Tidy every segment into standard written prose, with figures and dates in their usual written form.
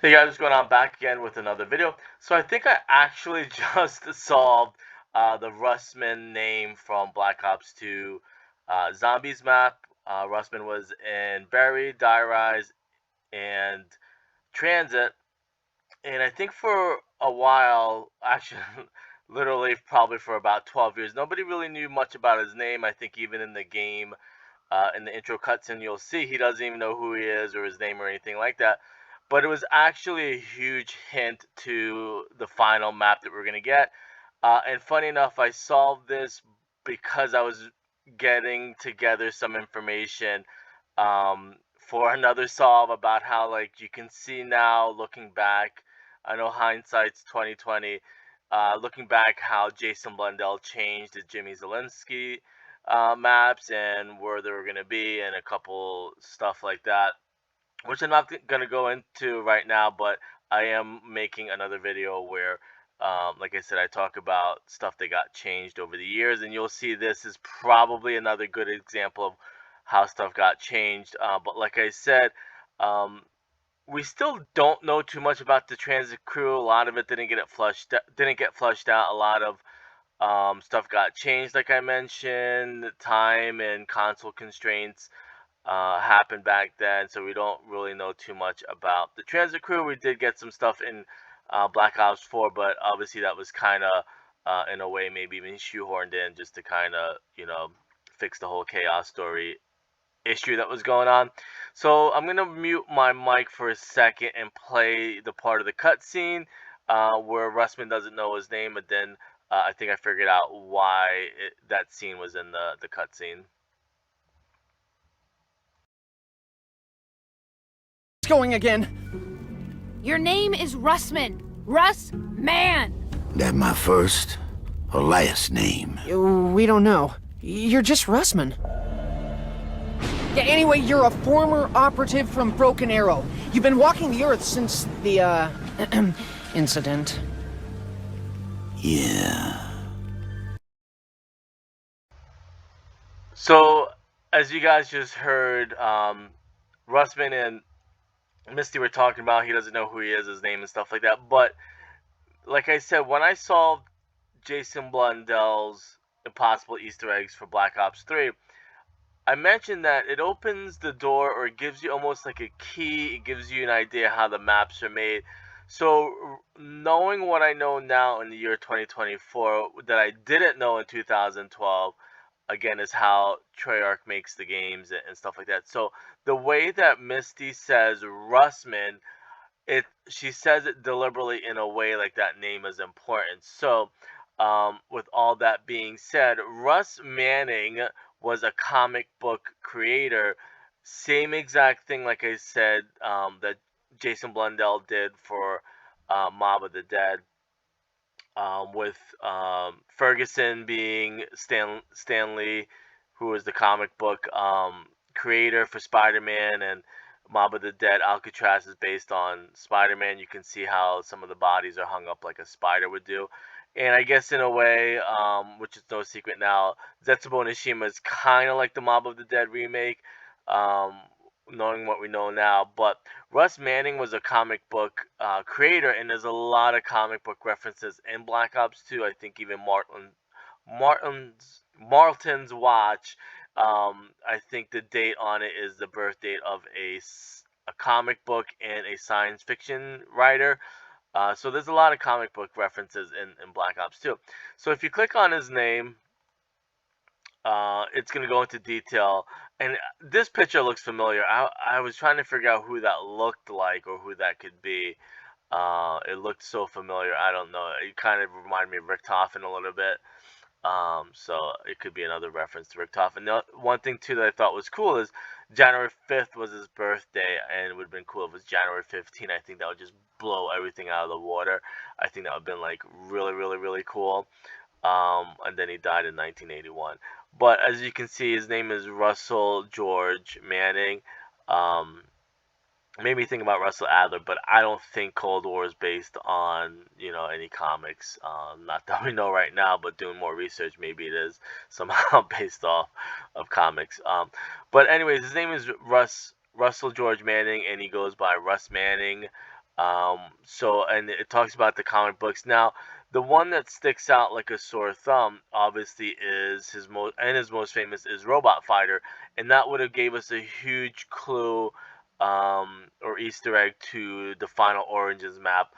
Hey guys, what's going on? Back again with another video. So I think I actually just solved the Russman name from Black Ops 2 Zombies map. Russman was in Berry, Die Rise, and Transit. And I think for a while, actually, literally probably for about 12 years, nobody really knew much about his name. I think even in the game, in the intro cutscene, you'll see he doesn't even know who he is or his name or anything like that. But it was actually a huge hint to the final map that we're going to get. And funny enough, I solved this because I was getting together some information for another solve about how, like, you can see now looking back. I know hindsight's 2020. Looking back, how Jason Blundell changed the Jimmy Zielinski maps and where they were going to be and a couple stuff like that, which I'm not going to go into right now, but I am making another video where, like I said, I talk about stuff that got changed over the years, and you'll see this is probably another good example of how stuff got changed. But like I said, um, we still don't know too much about the transit crew. A lot of it didn't get flushed out. A lot of stuff got changed, like I mentioned. Time and console constraints happened back then, so we don't really know too much about the transit crew. We did get some stuff in Black Ops 4, but obviously that was kind of, in a way, maybe even shoehorned in just to kind of, fix the whole chaos story issue that was going on. So I'm gonna mute my mic for a second and play the part of the cutscene where Russman doesn't know his name, but then I think I figured out why that scene was in the cutscene. It's going again. Your name is Russman. Russman. That my first or last name? We don't know. You're just Russman. Yeah, anyway, you're a former operative from Broken Arrow. You've been walking the Earth since the, incident. Yeah. So, as you guys just heard, Russman and Misty were talking about he doesn't know who he is, his name and stuff like that. But like I said, when I solved Jason Blundell's impossible Easter eggs for Black Ops 3, I mentioned that it opens the door, or it gives you almost like a key. It gives you an idea how the maps are made. So knowing what I know now in the year 2024 that I didn't know in 2012, again, is how Treyarch makes the games and stuff like that. So the way that Misty says Russman, she says it deliberately in a way like that name is important. So with all that being said, Russ Manning was a comic book creator. Same exact thing, like I said, that Jason Blundell did for Mob of the Dead. With Ferguson being Stan Lee, who was the comic book creator for Spider-Man, and Mob of the Dead Alcatraz is based on Spider-Man. You can see how some of the bodies are hung up like a spider would do. And I guess in a way, which is no secret now, Zetsubo Nishima is kind of like the Mob of the Dead remake, knowing what we know now. But Russ Manning was a comic book creator, and there's a lot of comic book references in Black Ops 2. I think even Martin's Watch. I think the date on it is the birth date of a comic book and a science fiction writer. So there's a lot of comic book references in Black Ops 2. So if you click on his name, it's going to go into detail. And this picture looks familiar. I was trying to figure out who that looked like or who that could be. It looked so familiar. I don't know. It kind of reminded me of Richtofen a little bit. So it could be another reference to Richtofen. Now, one thing too that I thought was cool is January 5th was his birthday, and it would have been cool if it was January 15th. I think that would just blow everything out of the water. I think that would have been like really, really, really cool. And then he died in 1981. But as you can see, his name is Russell George Manning. Made me think about Russell Adler, but I don't think Cold War is based on, any comics. Not that we know right now, but doing more research, maybe it is somehow based off of comics. But anyways, his name is Russell George Manning, and he goes by Russ Manning. So, and it talks about the comic books. Now, the one that sticks out like a sore thumb, obviously, is his most famous is Robot Fighter, and that would have gave us a huge clue, or Easter egg to the final Origins map.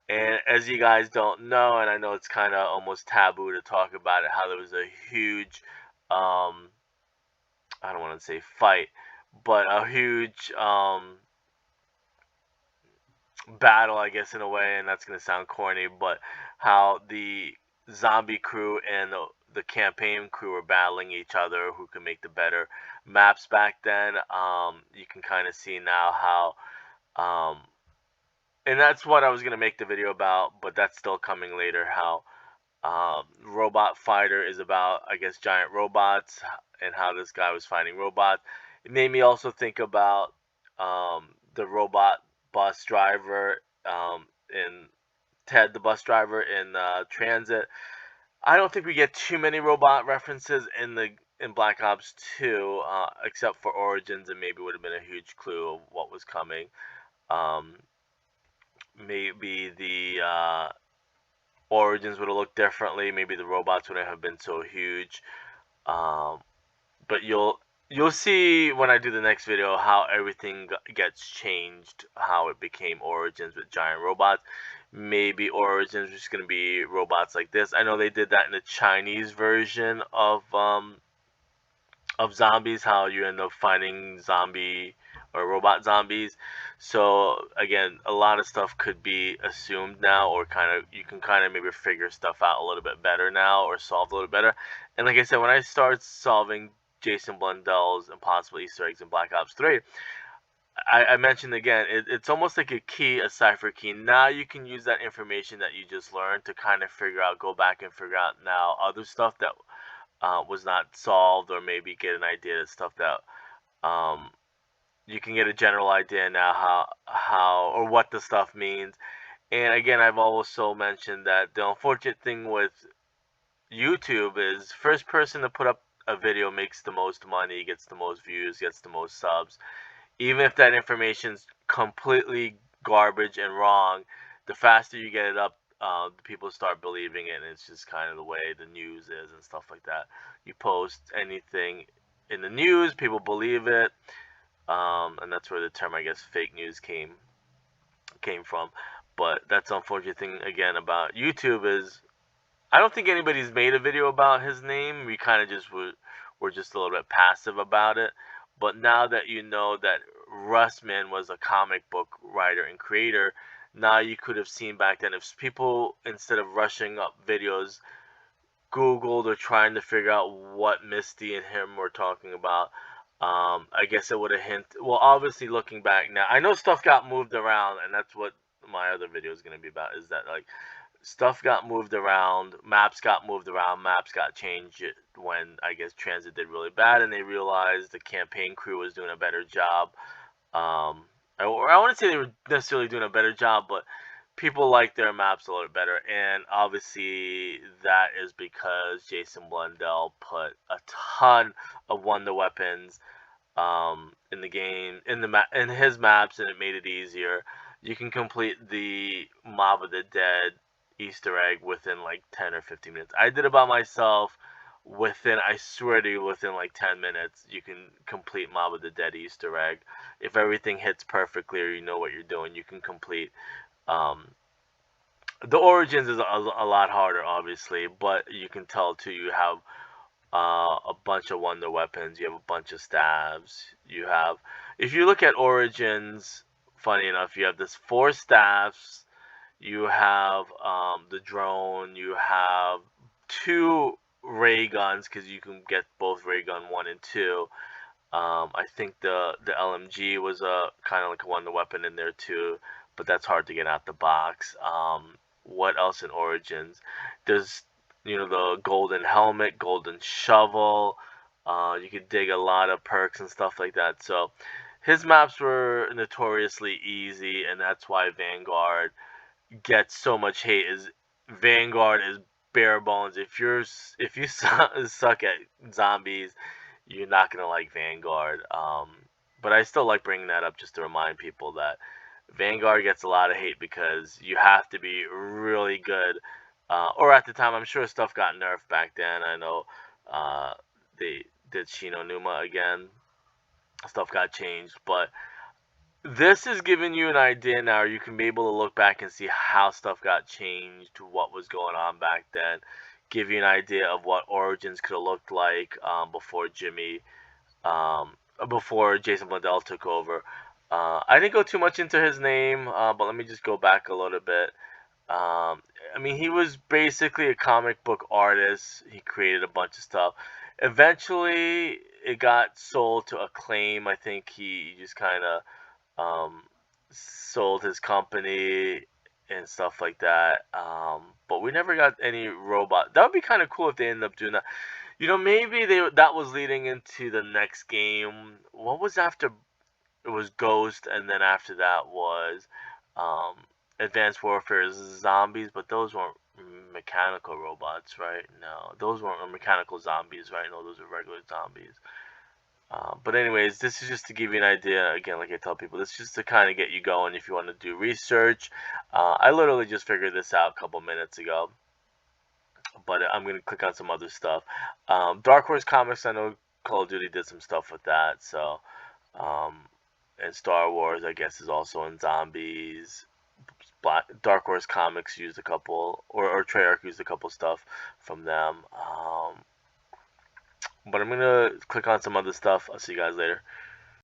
And as you guys don't know, and I know it's kind of almost taboo to talk about it, how there was a huge, I don't want to say fight, but a huge battle, I guess, in a way, and that's gonna sound corny, but how the zombie crew and the campaign crew were battling each other, who could make the better maps back then. You can kind of see now how, and that's what I was gonna make the video about, but that's still coming later. How Robot Fighter is about, I guess, giant robots, and how this guy was fighting robots. It made me also think about the robot bus driver, in Ted the bus driver in Transit. I don't think we get too many robot references in Black Ops 2, except for Origins, and maybe would have been a huge clue of what was coming. Um, Maybe the Origins would have looked differently. Maybe the robots wouldn't have been so huge. Um, but you'll see when I do the next video how everything gets changed, how it became Origins with giant robots. Maybe Origins is going to be robots like this. I know they did that in the Chinese version of zombies, how you end up finding zombie or robot zombies. So again, a lot of stuff could be assumed now, or you can kind of maybe figure stuff out a little bit better now, or solve a little better. And like I said, when I start solving Jason Blundell's impossible Easter eggs in Black Ops 3, I mentioned again, it's almost like a key, a cipher key. Now you can use that information that you just learned to kind of figure out, go back and figure out now other stuff that was not solved, or maybe get an idea of stuff that you can get a general idea now how or what the stuff means. And again, I've also mentioned that the unfortunate thing with YouTube is first person to put up a video makes the most money, gets the most views, gets the most subs. Even if that information's completely garbage and wrong, the faster you get it up, the people start believing it, and it's just kind of the way the news is and stuff like that. You post anything in the news, people believe it, and that's where the term, I guess, fake news came from. But that's the unfortunate thing again about YouTube is I don't think anybody's made a video about his name. We kind of just were just a little bit passive about it. But now that you know that Russman was a comic book writer and creator, now you could have seen back then if people, instead of rushing up videos, Googled or trying to figure out what Misty and him were talking about, I guess it would have hinted. Well, obviously, looking back now, I know stuff got moved around, and that's what my other video is going to be about, is that, like, stuff got moved around, maps got moved around, maps got changed when, I guess, Transit did really bad, and they realized the campaign crew was doing a better job. I wouldn't say they were necessarily doing a better job, but people like their maps a little better, and obviously that is because Jason Blundell put a ton of wonder weapons in the game, in his maps, and it made it easier. You can complete the Mob of the Dead Easter egg within like 10 or 15 minutes. I did it by myself I swear to you, within like 10 minutes, you can complete Mob of the Dead Easter egg. If everything hits perfectly, or you know what you're doing, you can complete. The Origins is a lot harder, obviously, but you can tell too, you have a bunch of wonder weapons, you have a bunch of staves, you have, if you look at Origins, funny enough, you have this 4 staffs, you have the drone, you have 2 ray guns, because you can get both ray gun 1 and 2. I think the LMG was a kind of like a wonder weapon in there too, but that's hard to get out the box. What else in Origins? There's, the golden helmet, golden shovel. You could dig a lot of perks and stuff like that. So his maps were notoriously easy, and that's why Vanguard gets so much hate. Vanguard is bare bones. If you suck at zombies, you're not gonna like Vanguard. But I still like bringing that up just to remind people that Vanguard gets a lot of hate because you have to be really good. Or at the time, I'm sure stuff got nerfed back then. I know they did Shino Numa again. Stuff got changed, but this is giving you an idea now. You can be able to look back and see how stuff got changed, what was going on back then, give you an idea of what Origins could have looked like before before Jason Blundell took over. I didn't go too much into his name, but let me just go back a little bit. I mean, he was basically a comic book artist. He created a bunch of stuff. Eventually, it got sold to Acclaim. I think he just kind of sold his company and stuff like that. But we never got any robot. That would be kind of cool if they ended up doing that. You know, maybe that was leading into the next game. What was after? It was Ghost, and then after that was um, Advanced Warfare Zombies, but those weren't mechanical robots, right? No, those weren't mechanical zombies, right? No, those are regular zombies. But anyways, this is just to give you an idea. Again, like I tell people, this is just to kind of get you going if you want to do research. I literally just figured this out a couple minutes ago, but I'm going to click on some other stuff. Dark Horse Comics, I know Call of Duty did some stuff with that, so... and Star Wars, I guess, is also in Zombies. Dark Horse Comics used a couple, or Treyarch used a couple stuff from them. But I'm going to click on some other stuff. I'll see you guys later.